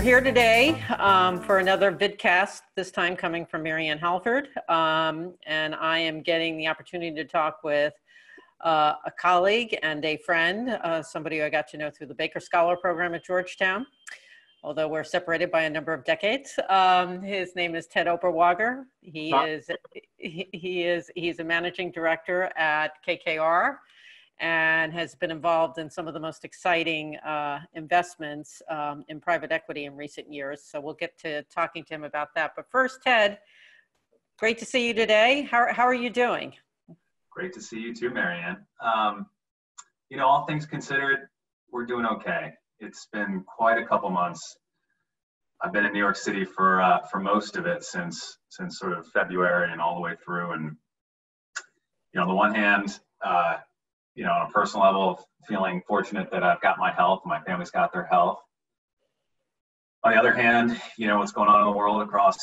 here today for another vidcast, this time coming from Marianne Halford. And I am getting the opportunity to talk with a colleague and a friend, somebody who I got to know through the Baker Scholar Program at Georgetown, although we're separated by a number of decades. His name is Ted Oberwager. He's a managing director at KKR and has been involved in some of the most exciting investments in private equity in recent years. So we'll get to talking to him about that. But first, Ted, great to see you today. How are you doing? Great to see you too, Marianne. All things considered, we're doing okay. It's been quite a couple months. I've been in New York City for most of it since sort of February and all the way through. And on the one hand, on a personal level, feeling fortunate that I've got my health, my family's got their health. On the other hand, what's going on in the world across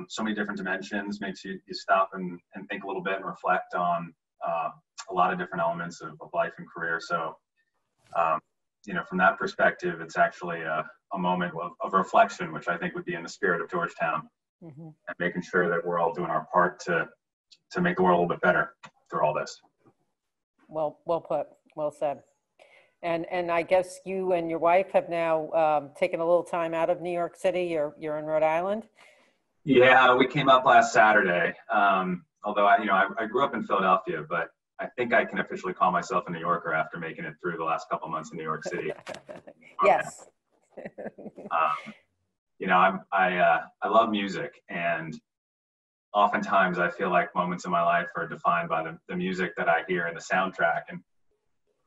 so many different dimensions makes you stop and think a little bit and reflect on a lot of different elements of life and career. So, from that perspective, it's actually a moment of reflection, which I think would be in the spirit of Georgetown, and making sure that we're all doing our part to make the world a little bit better through all this. Well put, well said. And I guess you and your wife have now taken a little time out of New York City. You're in Rhode Island. Yeah, we came up last Saturday. Although I grew up in Philadelphia, but I think I can officially call myself a New Yorker after making it through the last couple months in New York City. Yes. I love music, and oftentimes I feel like moments in my life are defined by the music that I hear and the soundtrack. And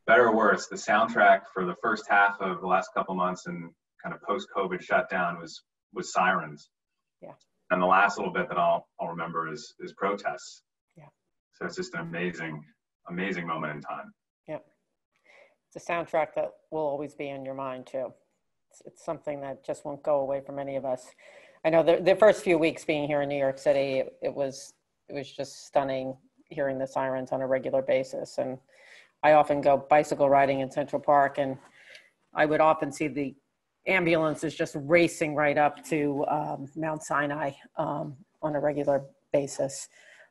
better or worse, the soundtrack for the first half of the last couple months and kind of post-COVID shutdown was Sirens. Yeah. And the last little bit that I'll remember is Protests. Yeah. So it's just an amazing moment in time. Yeah. It's a soundtrack that will always be in your mind too. It's something that just won't go away from any of us. I know the first few weeks being here in New York City, it was just stunning hearing the sirens on a regular basis. And I often go bicycle riding in Central Park, and I would often see the ambulances just racing right up to Mount Sinai on a regular basis.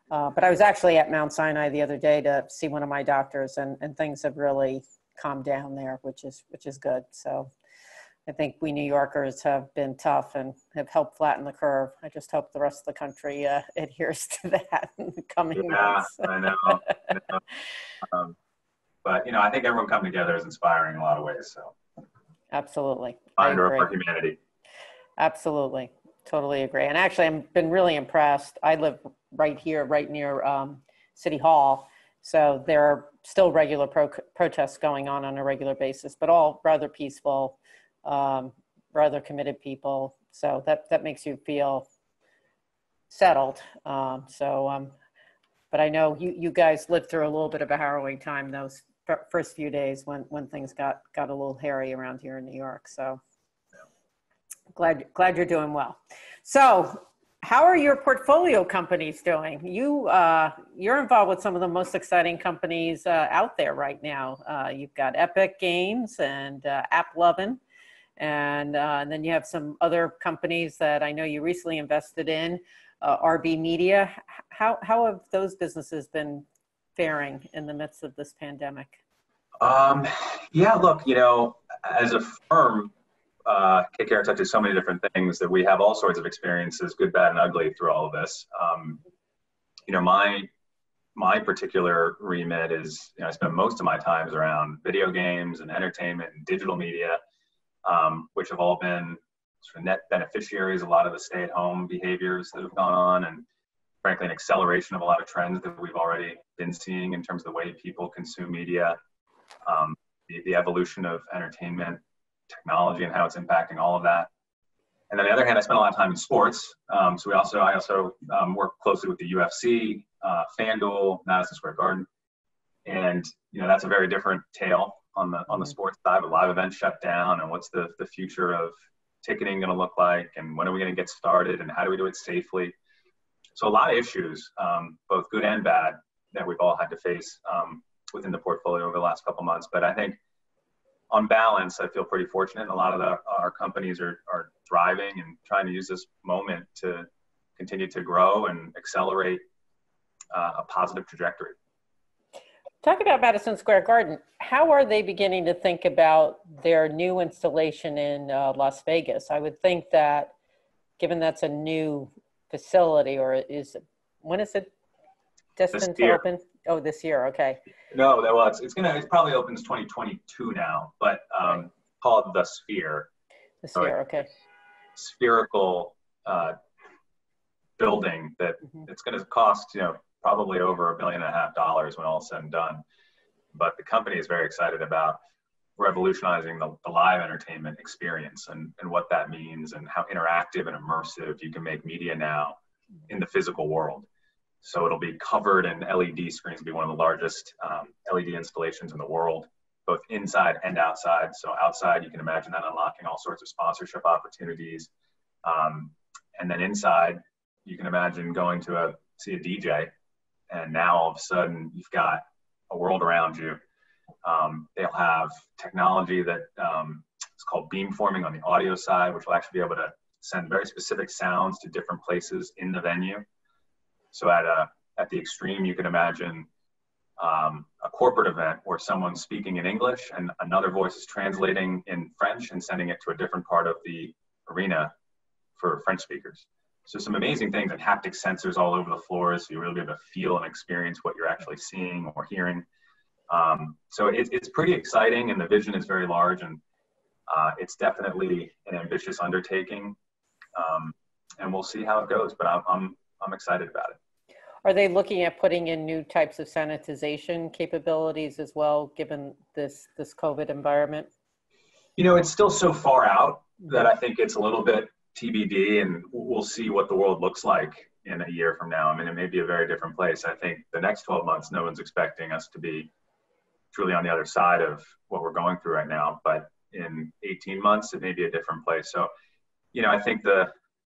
But I was actually at Mount Sinai the other day to see one of my doctors, and things have really calmed down there, which is good. So I think we New Yorkers have been tough and have helped flatten the curve. I just hope the rest of the country adheres to that in the coming months. I know. But I think everyone coming together is inspiring in a lot of ways. So absolutely, Reminder of our humanity. Absolutely, totally agree. And actually, I've been really impressed. I live right here, right near City Hall, so there are still regular protests going on a regular basis, but all rather peaceful. Rather committed people, so that makes you feel settled. But I know you guys lived through a little bit of a harrowing time those first few days when things got a little hairy around here in New York. So glad you're doing well. So how are your portfolio companies doing? You're involved with some of the most exciting companies out there right now. You've got Epic Games and AppLovin. And then you have some other companies that I know you recently invested in, RB Media. How have those businesses been faring in the midst of this pandemic? Look, as a firm, KKR touches so many different things that we have all sorts of experiences, good, bad, and ugly through all of this. My particular remit is, I spend most of my times around video games and entertainment and digital media. Which have all been sort of net beneficiaries of a lot of the stay-at-home behaviors that have gone on, and frankly, an acceleration of a lot of trends that we've already been seeing in terms of the way people consume media, the evolution of entertainment technology and how it's impacting all of that. And on the other hand, I spent a lot of time in sports. So I also work closely with the UFC, FanDuel, Madison Square Garden, and that's a very different tale on the sports side, with live events shut down, and what's the future of ticketing going to look like, and when are we going to get started, and how do we do it safely? So a lot of issues, both good and bad, that we've all had to face within the portfolio over the last couple of months. But I think on balance, I feel pretty fortunate. A lot of our companies are thriving and trying to use this moment to continue to grow and accelerate a positive trajectory. Talk about Madison Square Garden. How are they beginning to think about their new installation in Las Vegas? I would think that, given that's a new facility, or when is it destined to open? Oh, this year. Okay. No, well, it probably opens 2022 now, but called the Sphere. The Sphere, okay. Spherical building that it's going to cost, probably over $1.5 billion when all is said and done. But the company is very excited about revolutionizing the live entertainment experience and what that means and how interactive and immersive you can make media now in the physical world. So it'll be covered in LED screens. It'll be one of the largest LED installations in the world, both inside and outside. So outside, you can imagine that unlocking all sorts of sponsorship opportunities. And then inside, you can imagine going to see a DJ, and now all of a sudden you've got a world around you. They'll have technology that it's called beamforming on the audio side, which will actually be able to send very specific sounds to different places in the venue. So at the extreme, you can imagine a corporate event where someone's speaking in English and another voice is translating in French and sending it to a different part of the arena for French speakers. So some amazing things, and haptic sensors all over the floors, so you really be able to feel and experience what you're actually seeing or hearing. So it's pretty exciting, and the vision is very large, and it's definitely an ambitious undertaking, and we'll see how it goes. But I'm excited about it. Are they looking at putting in new types of sanitization capabilities as well, given this COVID environment? It's still so far out that I think it's a little bit TBD, and we'll see what the world looks like in a year from now. I mean, it may be a very different place. I think the next 12 months, no one's expecting us to be truly on the other side of what we're going through right now. But in 18 months, it may be a different place. So, I think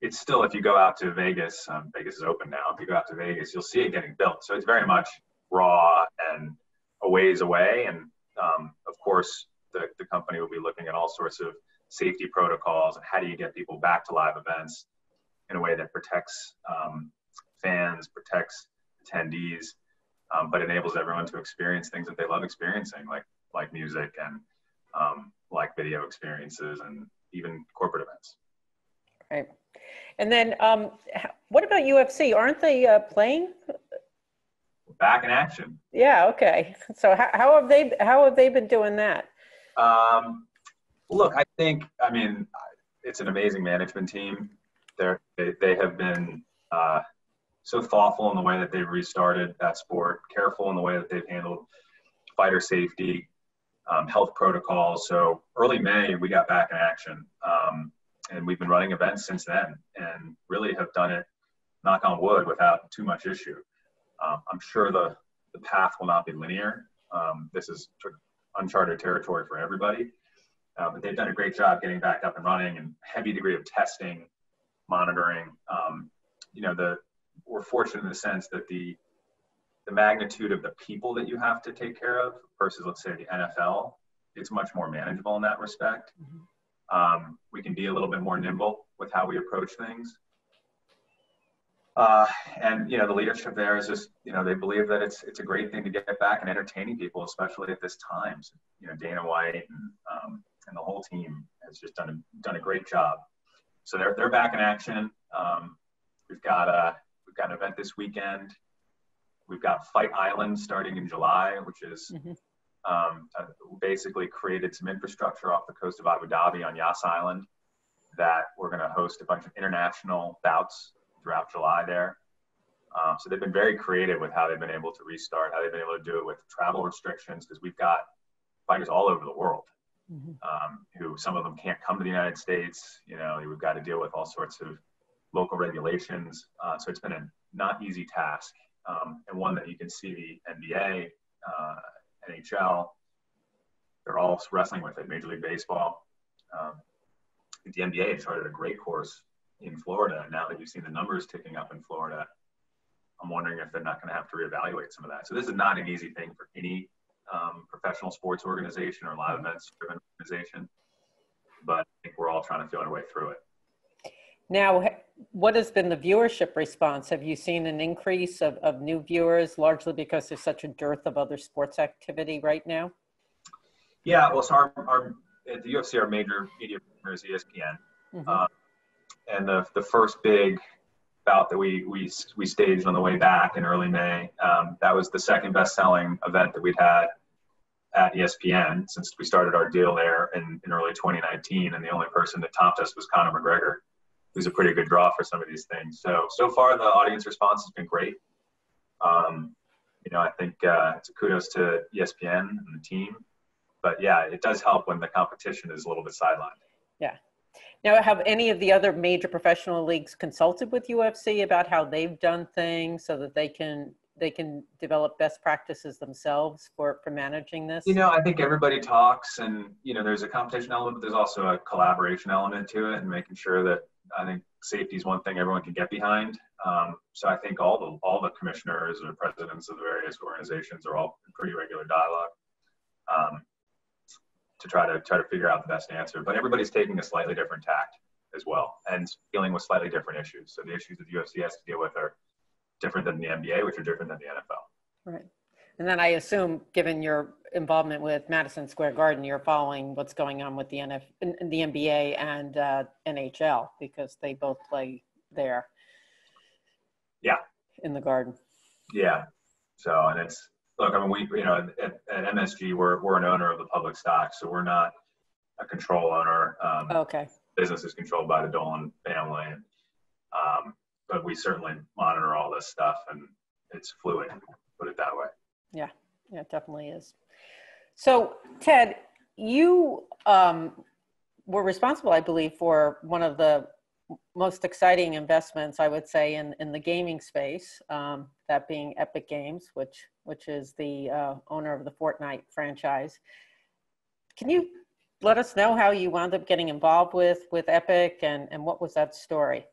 it's still, if you go out to Vegas, Vegas is open now. If you go out to Vegas, you'll see it getting built. So it's very much raw and a ways away. And of course, the company will be looking at all sorts of safety protocols and how do you get people back to live events in a way that protects fans, protects attendees, but enables everyone to experience things that they love experiencing, like music and like video experiences and even corporate events. Right. And then what about UFC? Aren't they playing? Back in action. Yeah. Okay. So how have they been doing that? Look, I mean, it's an amazing management team. They have been so thoughtful in the way that they've restarted that sport, careful in the way that they've handled fighter safety, health protocols. So early May, we got back in action. And we've been running events since then and really have done it, knock on wood, without too much issue. I'm sure the path will not be linear. This is sort of uncharted territory for everybody. But they've done a great job getting back up and running, and heavy degree of testing, monitoring. We're fortunate in the sense that the magnitude of the people that you have to take care of versus, let's say, the NFL, it's much more manageable in that respect. We can be a little bit more nimble with how we approach things. And the leadership there is just, they believe that it's a great thing to get back and entertaining people, especially at this time. So, Dana White and the whole team has just done a great job. So they're back in action. We've got an event this weekend. We've got Fight Island starting in July, which is basically created some infrastructure off the coast of Abu Dhabi on Yas Island that we're going to host a bunch of international bouts throughout July there. So they've been very creative with how they've been able to restart, how they've been able to do it with travel restrictions, because we've got fighters all over the world who, some of them can't come to the United States. We've got to deal with all sorts of local regulations. So it's been a not easy task, and one that you can see the NBA, NHL, they're all wrestling with it. Major League Baseball. The NBA has started a great course in Florida. And now that you've seen the numbers ticking up in Florida, I'm wondering if they're not going to have to reevaluate some of that. So this is not an easy thing for any professional sports organization or live events driven organization, but I think we're all trying to feel our way through it. Now, what has been the viewership response? Have you seen an increase of new viewers, largely because there's such a dearth of other sports activity right now? Yeah, well, so our at the UFC, our major media partner is ESPN. Mm-hmm. And the first big bout that we staged on the way back in early May, that was the second best-selling event that we'd had at ESPN since we started our deal there in early 2019. And the only person that topped us was Conor McGregor, who's a pretty good draw for some of these things. So far, the audience response has been great. I think it's a kudos to ESPN and the team. But yeah, it does help when the competition is a little bit sidelined. Yeah. Now, have any of the other major professional leagues consulted with UFC about how they've done things so that they can develop best practices themselves for managing this? I think everybody talks, and there's a competition element, but there's also a collaboration element to it, and making sure that I think safety is one thing everyone can get behind. So I think all the commissioners or presidents of the various organizations are all in pretty regular dialogue. To try to figure out the best answer, but everybody's taking a slightly different tact as well and dealing with slightly different issues. So the issues that the UFC has to deal with are different than the NBA, which are different than the NFL. Right. And then I assume, given your involvement with Madison Square Garden, you're following what's going on with the NBA and NHL, because they both play there. Yeah. In the Garden. Yeah. So, and it's, look, I mean, we, at MSG, we're an owner of the public stock, so we're not a control owner. Okay. Business is controlled by the Dolan family, but we certainly monitor all this stuff, and it's fluid, put it that way. Yeah, it definitely is. So, Ted, you were responsible, I believe, for one of the most exciting investments, I would say, in the gaming space, that being Epic Games, which is the owner of the Fortnite franchise. Can you let us know how you wound up getting involved with Epic, and what was that story?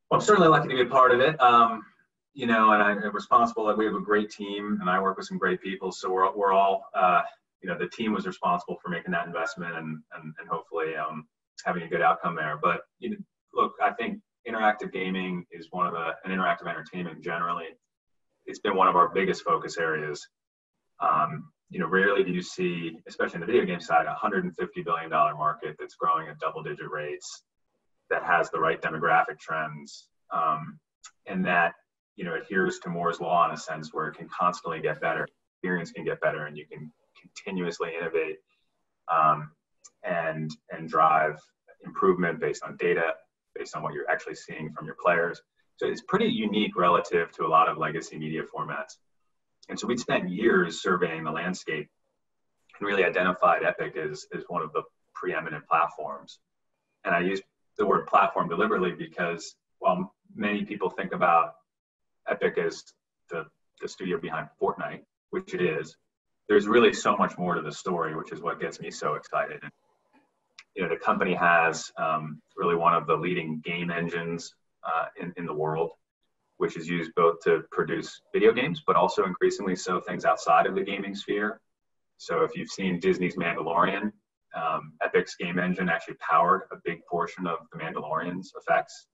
Well, I'm certainly lucky to be a part of it. And I'm responsible that we have a great team, and I work with some great people. So we're all, the team was responsible for making that investment and hopefully having a good outcome there. But look, I think interactive gaming is and interactive entertainment generally, it's been one of our biggest focus areas. Rarely do you see, especially in the video game side, a $150 billion market that's growing at double-digit rates, that has the right demographic trends, and that adheres to Moore's law in a sense where it can constantly get better, experience can get better, and you can continuously innovate and drive improvement based on data, based on what you're actually seeing from your players. So it's pretty unique relative to a lot of legacy media formats. And so we'd spent years surveying the landscape and really identified Epic as one of the preeminent platforms. And I use the word platform deliberately because while many people think about Epic as the studio behind Fortnite, which it is, there's really so much more to the story, which is what gets me so excited. The company has really one of the leading game engines in the world, which is used both to produce video games, but also increasingly so things outside of the gaming sphere. So if you've seen Disney's Mandalorian, Epic's game engine actually powered a big portion of the Mandalorian's effects.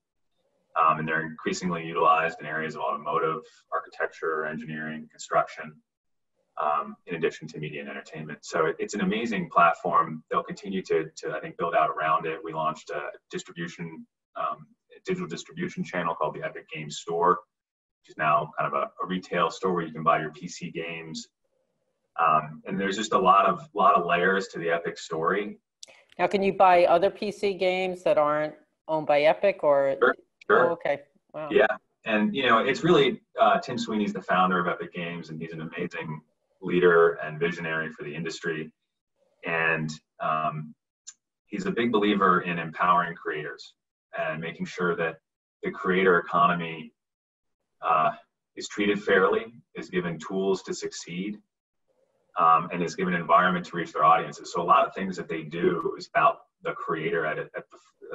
And they're increasingly utilized in areas of automotive, architecture, engineering, construction, in addition to media and entertainment. So it's an amazing platform. They'll continue to I think, build out around it. We launched a digital distribution channel called the Epic Games Store, which is now kind of a retail store where you can buy your PC games. And there's just a lot of layers to the Epic story. Now, can you buy other PC games that aren't owned by Epic, or? Sure. Oh, okay. Wow. Yeah. And, it's really, Tim Sweeney's the founder of Epic Games, and he's an amazing leader and visionary for the industry. And he's a big believer in empowering creators and making sure that the creator economy is treated fairly, is given tools to succeed, and is given an environment to reach their audiences. So a lot of things that they do is about the creator at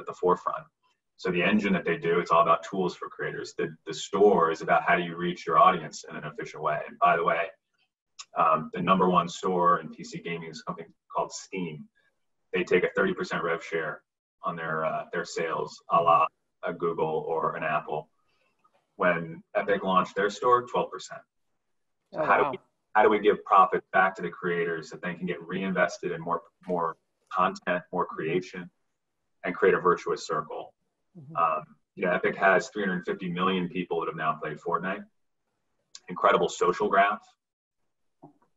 the forefront. So the engine that they do, it's all about tools for creators. The store is about how do you reach your audience in an efficient way. And by the way, the number one store in PC gaming is a company called Steam. They take a 30% rev share on their sales, a la a Google or an Apple. When Epic launched their store, 12%. So Oh, wow. how do we give profit back to the creators that then can get reinvested in more content, more creation, and create a virtuous circle? Epic has 350 million people that have now played Fortnite. Incredible social graph.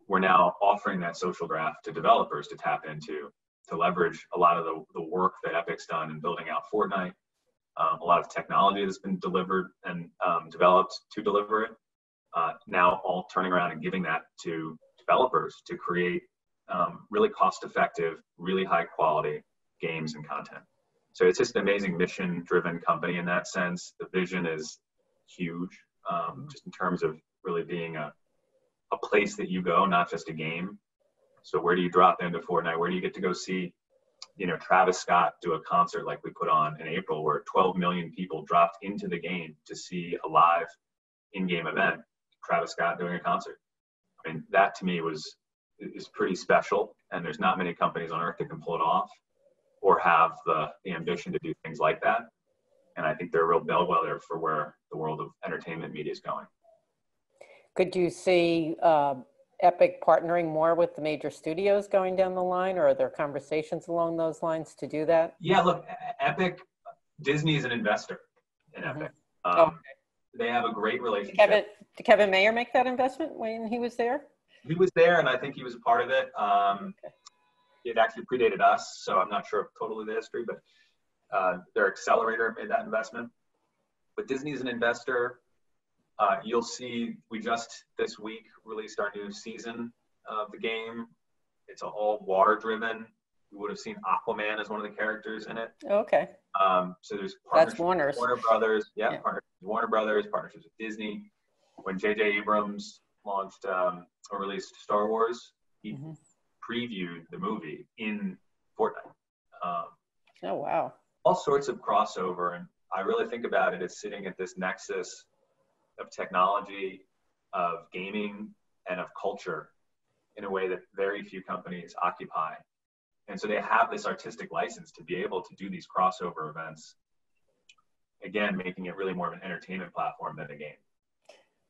We're now offering that social graph to developers to tap into, to leverage a lot of the work that Epic's done in building out Fortnite, a lot of technology that's been delivered and developed to deliver it. Now all turning around and giving that to developers to create really cost-effective, really high-quality games and content. So it's just an amazing mission-driven company in that sense. The vision is huge, just in terms of really being a place that you go, not just a game. So where do you drop into Fortnite? Where do you get to go see, Travis Scott do a concert like we put on in April, where 12 million people dropped into the game to see a live in-game event, Travis Scott doing a concert. I mean, that to me is pretty special, and there's not many companies on earth that can pull it off or have the ambition to do things like that. And I think they're a real bellwether for where the world of entertainment media is going. Could you see Epic partnering more with the major studios going down the line, or are there conversations along those lines to do that? Yeah, look, Epic, Disney is an investor in Epic. They have a great relationship. Did Kevin Mayer make that investment when he was there? He was there, and I think he was a part of it. It actually predated us, so I'm not sure of totally the history, but their accelerator made that investment. But Disney is an investor. You'll see, we just this week released our new season of the game. It's all water driven. You would have seen Aquaman as one of the characters in it. Okay. So there's That's Warner's. Warner Brothers. Yeah. Partnerships with Warner Brothers, partnerships with Disney. When J.J. Abrams launched or released Star Wars, he previewed the movie in Fortnite. Oh, wow. All sorts of crossover. And I really think about it as sitting at this nexus of technology, of gaming, and of culture in a way that very few companies occupy. And so they have this artistic license to be able to do these crossover events, again, making it really more of an entertainment platform than a game.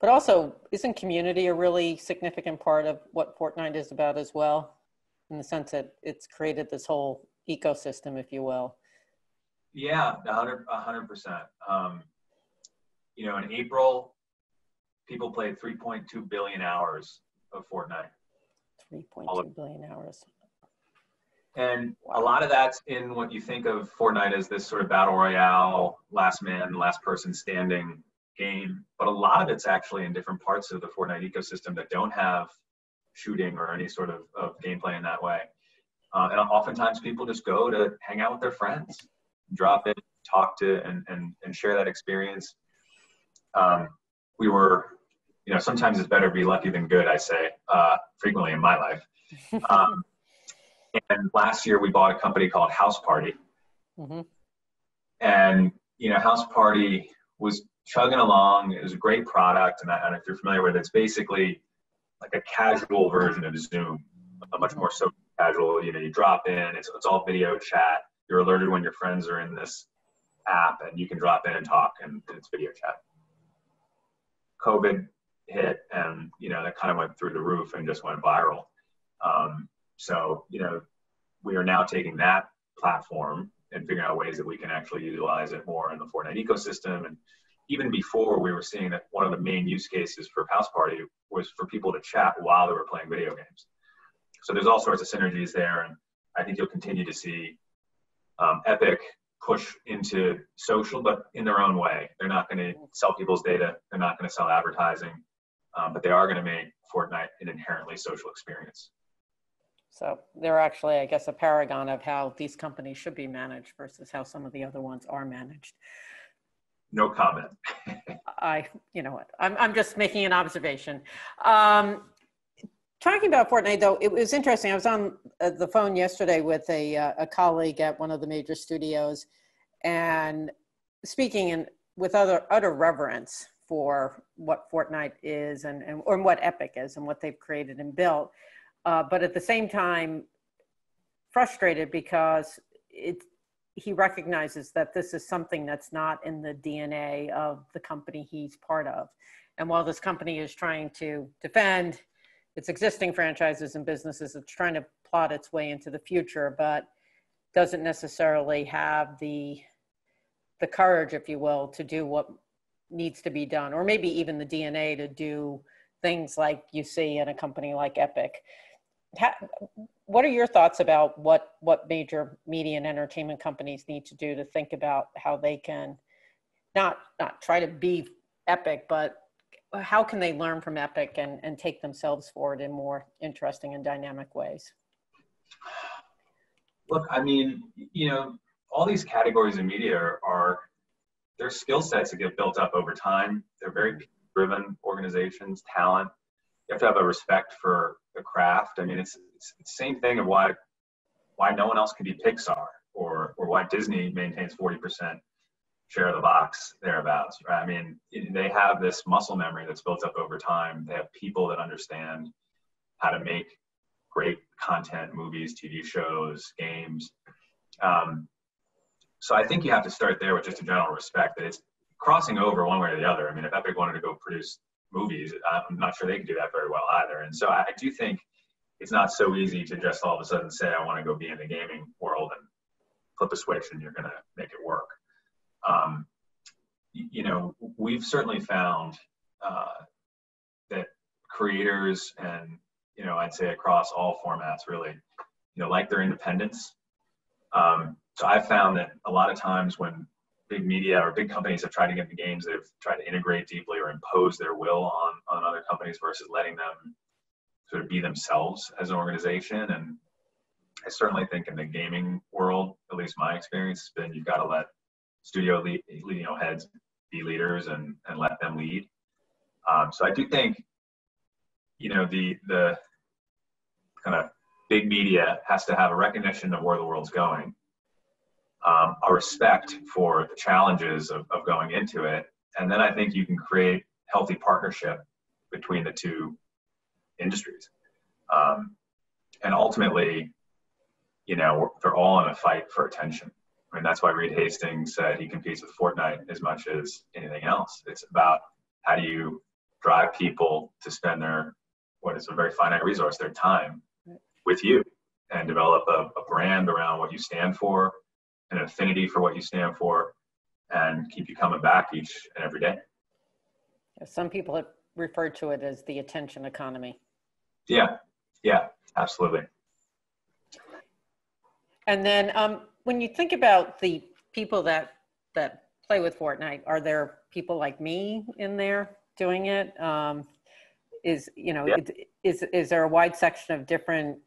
But also, isn't community a really significant part of what Fortnite is about as well, in the sense that it's created this whole ecosystem, if you will? Yeah, 100%. In April, people played 3.2 billion hours of Fortnite. 3.2 billion hours. And a lot of that's in what you think of Fortnite as this sort of battle royale, last man, last person standing game. But a lot of it's actually in different parts of the Fortnite ecosystem that don't have shooting or any sort of gameplay in that way. And oftentimes people just go to hang out with their friends, drop in, talk to, and share that experience. We were, sometimes it's better to be lucky than good, I say, frequently in my life. And last year we bought a company called House Party. And, House Party was chugging along. It was a great product. And if you're familiar with it, it's basically like a casual version of Zoom, a much more social casual. You drop in, it's all video chat. You're alerted when your friends are in this app, and you can drop in and talk, and it's video chat. COVID hit, and that kind of went through the roof and just went viral. So we are now taking that platform and figuring out ways that we can actually utilize it more in the Fortnite ecosystem. And even before, we were seeing that one of the main use cases for House Party was for people to chat while they were playing video games. So there's all sorts of synergies there, and I think you'll continue to see Epic push into social, but in their own way. They're not going to sell people's data. They're not going to sell advertising, but they are going to make Fortnite an inherently social experience. So they're actually, I guess, a paragon of how these companies should be managed versus how some of the other ones are managed. No comment. You know what, I'm just making an observation. Talking about Fortnite, though, it was interesting. I was on the phone yesterday with a colleague at one of the major studios, and speaking with utter reverence for what Fortnite is or what Epic is and what they've created and built, but at the same time frustrated because he recognizes that this is something that's not in the DNA of the company he's part of. And while this company is trying to defend its existing franchises and businesses, it's trying to plot its way into the future, but doesn't necessarily have the courage, if you will, to do what needs to be done, or maybe even the DNA to do things like you see in a company like Epic. What are your thoughts about what major media and entertainment companies need to do to think about how they can not try to be Epic, but how can they learn from Epic and take themselves forward in more interesting and dynamic ways? Look, I mean, all these categories of media are their skill sets that get built up over time. They're very driven organizations, talent. You have to have a respect for the craft. I mean, it's the same thing of why no one else can be Pixar or why Disney maintains 40% share of the box thereabouts, right? I mean, they have this muscle memory that's built up over time. They have people that understand how to make great content, movies, TV shows, games. So I think you have to start there with just a general respect that it's crossing over one way or the other. I mean, if Epic wanted to go produce movies, I'm not sure they could do that very well either. And so I do think it's not so easy to just all of a sudden say, I want to go be in the gaming world and flip a switch and you're going to make it work. We've certainly found that creators and, I'd say across all formats really, like their independence. So I've found that a lot of times when big media or big companies have tried to get into games, they've tried to integrate deeply or impose their will on other companies versus letting them sort of be themselves as an organization. And I certainly think in the gaming world, at least my experience has been, you've got to let studio heads be leaders and let them lead. So I do think, the kind of big media has to have a recognition of where the world's going, a respect for the challenges of going into it. And then I think you can create healthy partnership between the two industries. And ultimately, they're all in a fight for attention. I mean, that's why Reed Hastings said he competes with Fortnite as much as anything else. It's about how do you drive people to spend what is a very finite resource, their time with you, and develop a brand around what you stand for, an affinity for what you stand for, and keep you coming back each and every day. Some people have referred to it as the attention economy. Yeah, absolutely. And then when you think about the people that play with Fortnite, are there people like me in there doing it? Is there a wide section of different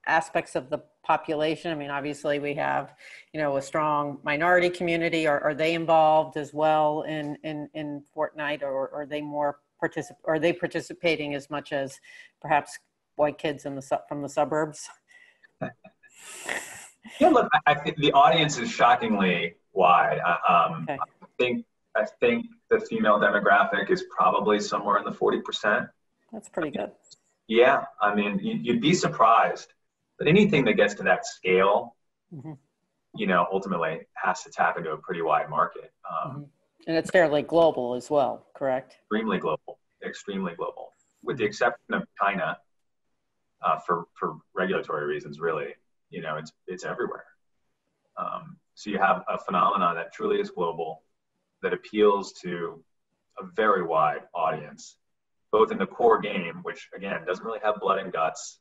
aspects of the population? I mean, obviously we have, a strong minority community. Are they involved as well in Fortnite, or are they more are they participating as much as perhaps white kids from the suburbs? Yeah, look, I think the audience is shockingly wide. Okay. I think the female demographic is probably somewhere in the 40%. That's pretty good. Yeah, I mean, you'd be surprised, but anything that gets to that scale, ultimately has to tap into a pretty wide market. And it's fairly global as well, correct? Extremely global, with the exception of China, for regulatory reasons, really. It's everywhere. So you have a phenomenon that truly is global, that appeals to a very wide audience, both in the core game, which again doesn't really have blood and guts.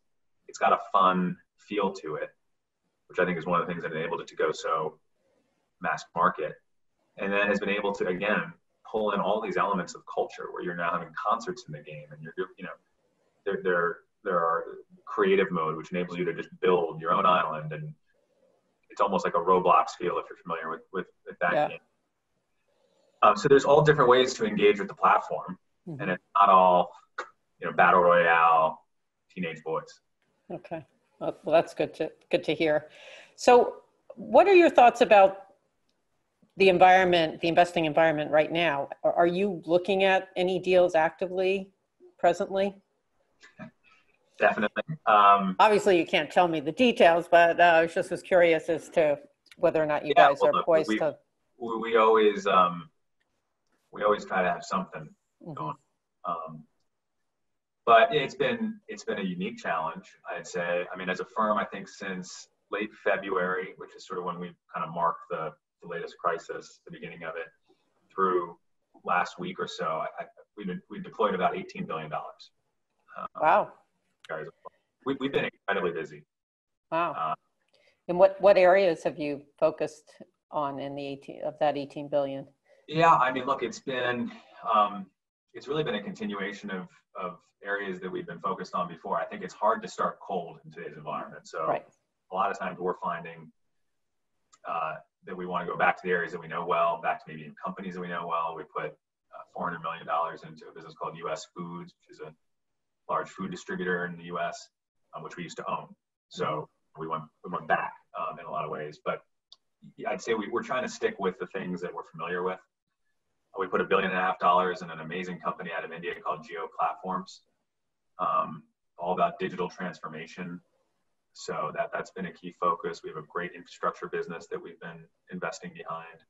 It's got a fun feel to it, which I think is one of the things that enabled it to go so mass market, and then has been able to again pull in all these elements of culture, where you're now having concerts in the game, and there are creative mode, which enables you to just build your own island, and it's almost like a Roblox feel if you're familiar with that game. So there's all different ways to engage with the platform, and it's not all battle royale, teenage boys. Okay, well that's good to hear. So, what are your thoughts about the environment, the investing environment right now? Are you looking at any deals actively presently? Definitely. Obviously, you can't tell me the details, but I was curious as to whether or not you Yeah, guys well, are look, poised to. we always try to have something Mhm. going. But it's been a unique challenge, I'd say. I mean, as a firm, I think since late February, which is sort of when we kind of marked the latest crisis, the beginning of it, through last week or so, we deployed about $18 billion. Wow. Guys, we've been incredibly busy. Wow. Uh, And what areas have you focused on in the 18 of that 18 billion? yeah, I mean, look, it's really been a continuation of areas that we've been focused on before. I think it's hard to start cold in today's environment. So Right. a lot of times we're finding that we want to go back to the areas that we know well, back to maybe companies that we know well. We put $400 million into a business called US Foods, which is a large food distributor in the US, which we used to own. So we went back in a lot of ways. But I'd say we're trying to stick with the things that we're familiar with. We put $1.5 billion in an amazing company out of India called Geo Platforms, all about digital transformation. So that's been a key focus. We have a great infrastructure business that we've been investing behind.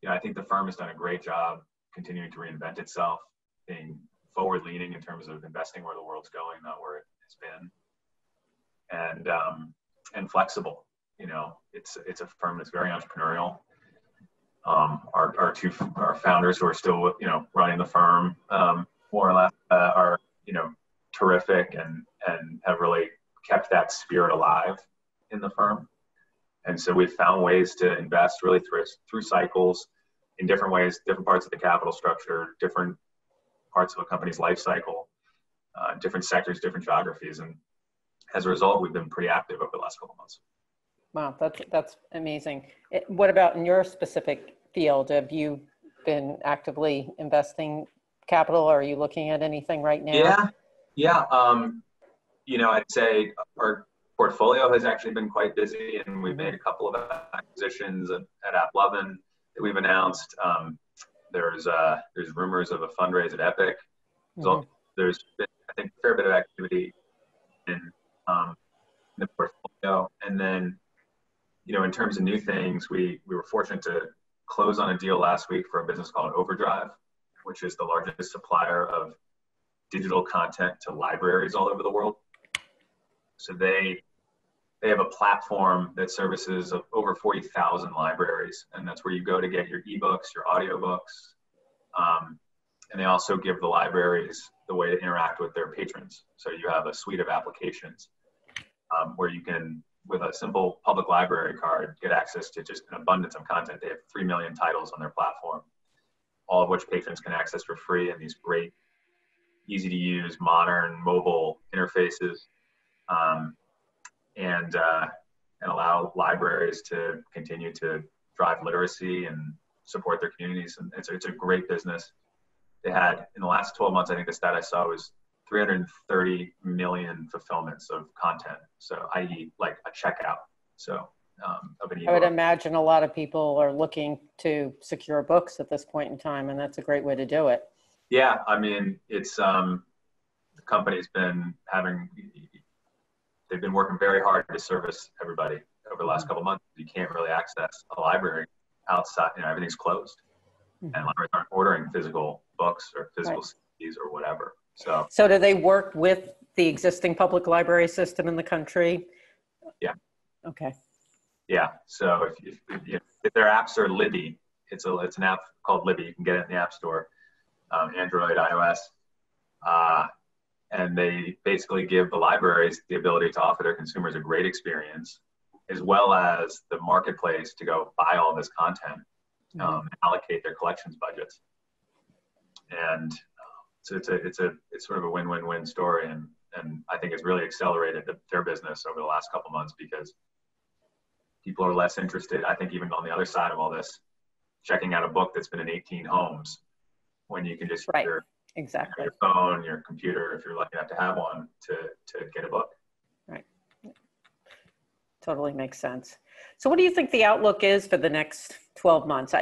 I think the firm has done a great job continuing to reinvent itself, being forward-leaning in terms of investing where the world's going, not where it has been, and flexible. It's a firm that's very entrepreneurial. Our founders who are still running the firm more or less are terrific and have really kept that spirit alive in the firm. And so we've found ways to invest really through cycles in different ways, different parts of the capital structure, different parts of a company's life cycle, different sectors, different geographies. And as a result, we've been pretty active over the last couple of months. Wow, that's amazing. What about in your specific field? Have you been actively investing capital? Or are you looking at anything right now? Yeah. I'd say our portfolio has actually been quite busy, and we've made a couple of acquisitions at AppLovin that we've announced. There's rumors of a fundraise at Epic. So there's been, I think, a fair bit of activity in the portfolio. And then, in terms of new things, we were fortunate to close on a deal last week for a business called Overdrive, which is the largest supplier of digital content to libraries all over the world. So they have a platform that services over 40,000 libraries, and that's where you go to get your ebooks, your audiobooks. And they also give the libraries the way to interact with their patrons. So you have a suite of applications where you can, with a simple public library card, get access to just an abundance of content. They have 3 million titles on their platform, all of which patrons can access for free in these great, easy to use, modern mobile interfaces, and allow libraries to continue to drive literacy and support their communities. And it's a great business. They had, in the last 12 months, I think the stat I saw was 330 million fulfillments of content. So, i.e., like a checkout. So, of an ebook. I would imagine a lot of people are looking to secure books at this point in time, and that's a great way to do it. Yeah, I mean, it's the company's they've been working very hard to service everybody over the last couple of months. You can't really access a library outside, everything's closed. And libraries aren't ordering physical books or physical CDs or whatever. So do they work with the existing public library system in the country? Yeah. Okay. Yeah. So if their apps are Libby, it's an app called Libby. You can get it in the App Store, Android, iOS. And they basically give the libraries the ability to offer their consumers a great experience, as well as the marketplace to go buy all this content, allocate their collections budgets. And so it's sort of a win-win-win story. And I think it's really accelerated their business over the last couple of months because people are less interested, I think, even on the other side of all this, checking out a book that's been in 18 homes when you can just Exactly. your phone, your computer, if you're lucky enough to have one, to get a book. Right. Totally makes sense. So what do you think the outlook is for the next 12 months?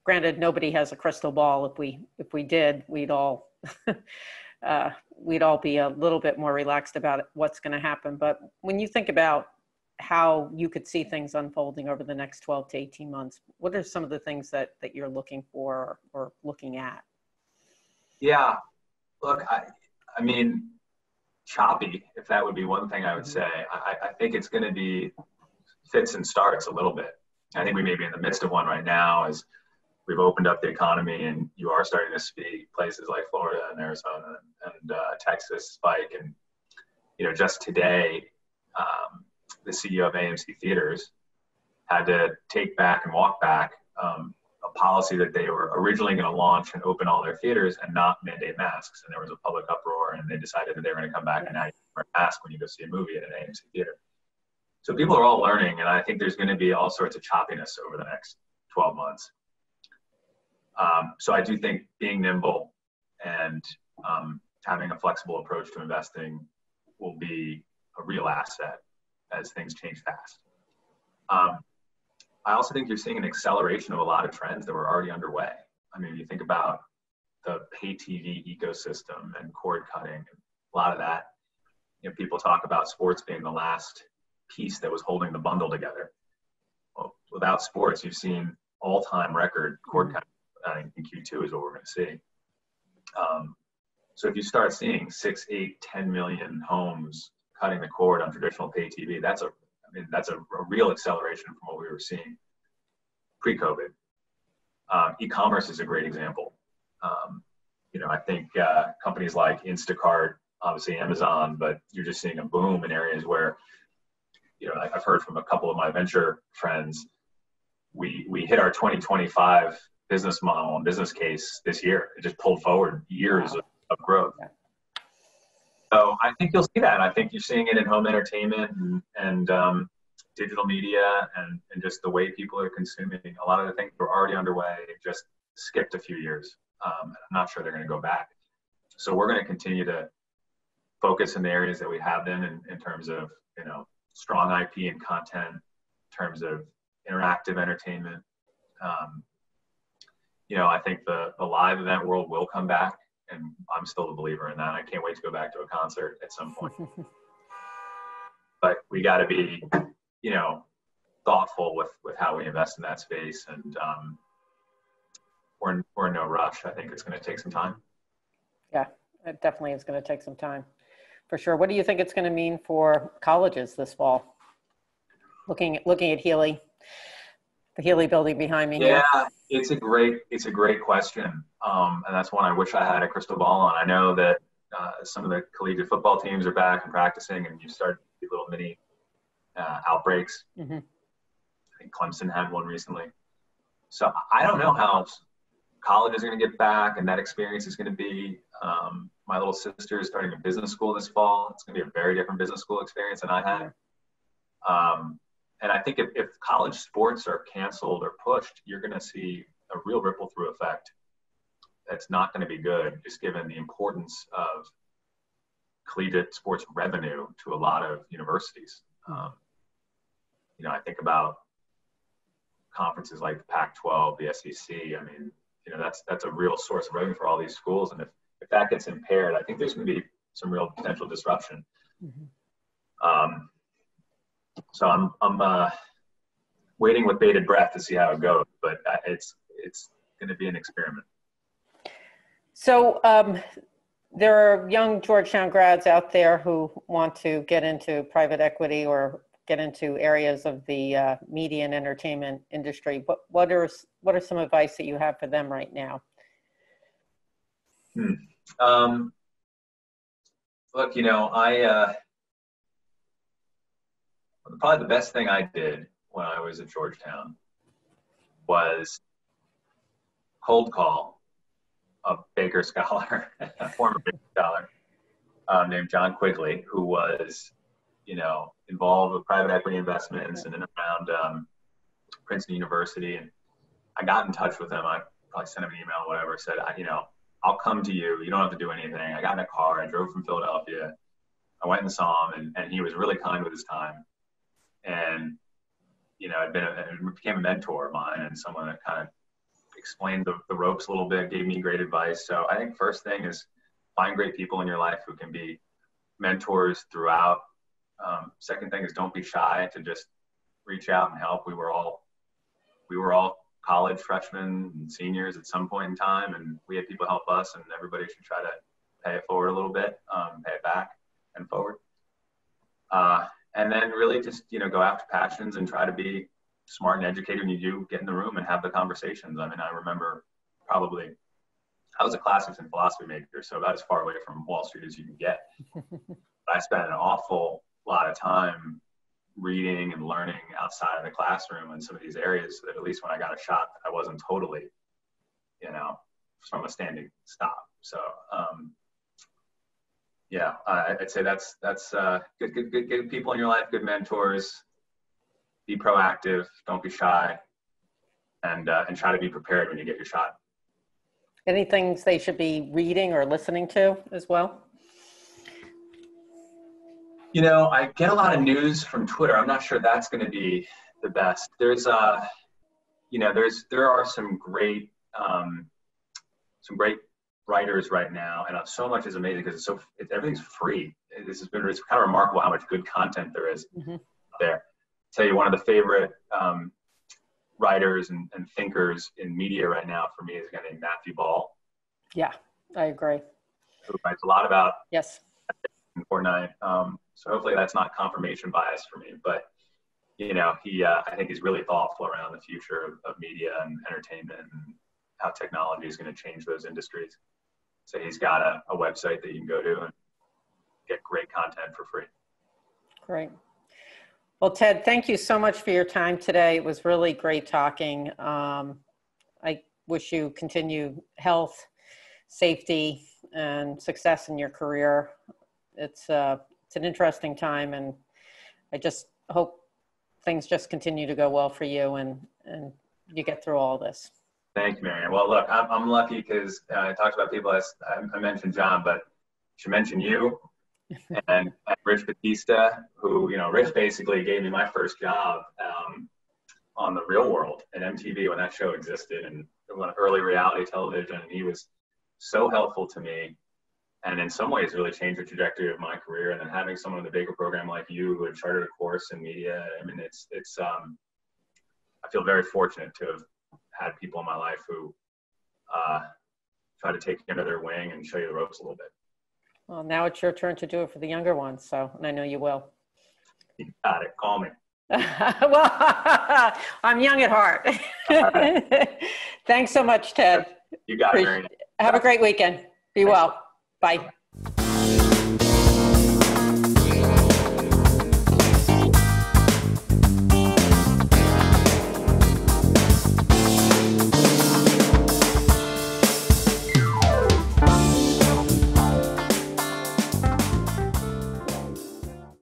Granted, nobody has a crystal ball. If we did, we'd all we'd all be a little bit more relaxed about what's going to happen. But when you think about how you could see things unfolding over the next 12 to 18 months, what are some of the things that you're looking for or looking at? Yeah, look, I mean, choppy, if that would be one thing I would say. I think it's going to be fits and starts a little bit. I think we may be in the midst of one right now as we've opened up the economy and you are starting to see places like Florida and Arizona and Texas spike. And, just today, the CEO of AMC Theaters had to take back and walk back a policy that they were originally going to launch and open all their theaters and not mandate masks. And there was a public uproar, and they decided that they were going to come back and now you wear a mask when you go see a movie at an AMC theater. So people are all learning, and I think there's going to be all sorts of choppiness over the next 12 months. So I do think being nimble and having a flexible approach to investing will be a real asset as things change fast. I also think you're seeing an acceleration of a lot of trends that were already underway. I mean, you think about the pay TV ecosystem and cord cutting, and a lot of that, people talk about sports being the last piece that was holding the bundle together. Well, without sports, you've seen all-time record cord cutting. I think in Q2 is what we're going to see. So if you start seeing 6, 8, 10 million homes cutting the cord on traditional pay TV, that's a real acceleration from what we were seeing pre-COVID. E-commerce is a great example. I think companies like Instacart, obviously Amazon, but you're just seeing a boom in areas where, I've heard from a couple of my venture friends, we hit our 2025 business model and business case this year. It just pulled forward years of growth. Yeah. So I think you'll see that. I think you're seeing it in home entertainment and digital media and just the way people are consuming. A lot of the things were already underway, just skipped a few years. I'm not sure they're going to go back. So we're going to continue to focus in the areas that we have been in terms of, strong IP and content, in terms of interactive entertainment. I think the live event world will come back, and I'm still a believer in that. I can't wait to go back to a concert at some point. But we got to be, thoughtful with how we invest in that space, and we're in no rush. I think it's going to take some time. Yeah, it definitely is going to take some time, for sure. What do you think it's going to mean for colleges this fall? Looking at Healy, the Healy building behind me here. Yeah, it's a great question, and that's one I wish I had a crystal ball on. I know that some of the collegiate football teams are back and practicing, and you start to see little mini outbreaks. Mm-hmm. I think Clemson had one recently. So I don't know how college is going to get back and that experience is going to be. My little sister is starting a business school this fall. It's going to be a very different business school experience than I had. And I think if college sports are canceled or pushed, you're going to see a real ripple through effect that's not going to be good, just given the importance of collegiate sports revenue to a lot of universities. I think about conferences like the Pac-12, the SEC. I mean, that's a real source of revenue for all these schools. And if that gets impaired, I think there's going to be some real potential disruption. Mm-hmm. So I'm waiting with bated breath to see how it goes, but it's going to be an experiment. So there are young Georgetown grads out there who want to get into private equity or get into areas of the media and entertainment industry. What are some advice that you have for them right now? Look, I probably the best thing I did when I was at Georgetown was cold call a Baker scholar, a former Baker scholar named John Quigley, who was, involved with private equity investments and then around Princeton University. And I got in touch with him. I probably sent him an email or whatever, said, I'll come to you. You don't have to do anything. I got in a car. I drove from Philadelphia. I went and saw him, and he was really kind with his time. And, it became a mentor of mine and someone that kind of explained the ropes a little bit, gave me great advice. So I think first thing is find great people in your life who can be mentors throughout. Second thing is don't be shy to just reach out and help. We were all college freshmen and seniors at some point in time, and we had people help us, and everybody should try to pay it forward a little bit, pay it back and forward. And then really just, go after passions and try to be smart and educated when you do get in the room and have the conversations. I mean, I remember I was a classics and philosophy major, so about as far away from Wall Street as you can get. But I spent an awful lot of time reading and learning outside of the classroom in some of these areas, so that at least when I got a shot, I wasn't totally, from a standing stop. So, yeah, I'd say that's good people in your life, good mentors. Be proactive, don't be shy, and try to be prepared when you get your shot. Any things they should be reading or listening to as well? I get a lot of news from Twitter. I'm not sure that's going to be the best. There are some great writers right now, and so much is amazing because everything's free. It's kind of remarkable how much good content there is there. I'll tell you, one of the favorite writers and thinkers in media right now for me is a guy named Matthew Ball. Yeah, I agree. Who writes a lot about Fortnite. So hopefully that's not confirmation bias for me, but I think he's really thoughtful around the future of media and entertainment and how technology is going to change those industries. So he's got a website that you can go to and get great content for free. Great. Well, Ted, thank you so much for your time today. It was really great talking. I wish you continued health, safety, and success in your career. It's an interesting time, and I just hope things just continue to go well for you and you get through all this. Thank you, Marianne. Well, look, I'm lucky because I talked about people as I mentioned John, but I should mention you and Rich Batista, who, Rich basically gave me my first job on The Real World at MTV when that show existed, and early reality television. And he was so helpful to me, and in some ways really changed the trajectory of my career. And then having someone in the bigger program like you who had chartered a course in media, I mean, it's I feel very fortunate to have had people in my life who try to take you under their wing and show you the ropes a little bit. Well, now it's your turn to do it for the younger ones, and I know you will. You got it. Call me. Well, I'm young at heart. Right. Thanks so much, Ted. You got it, Marianne. Have a great weekend. Be well. Bye.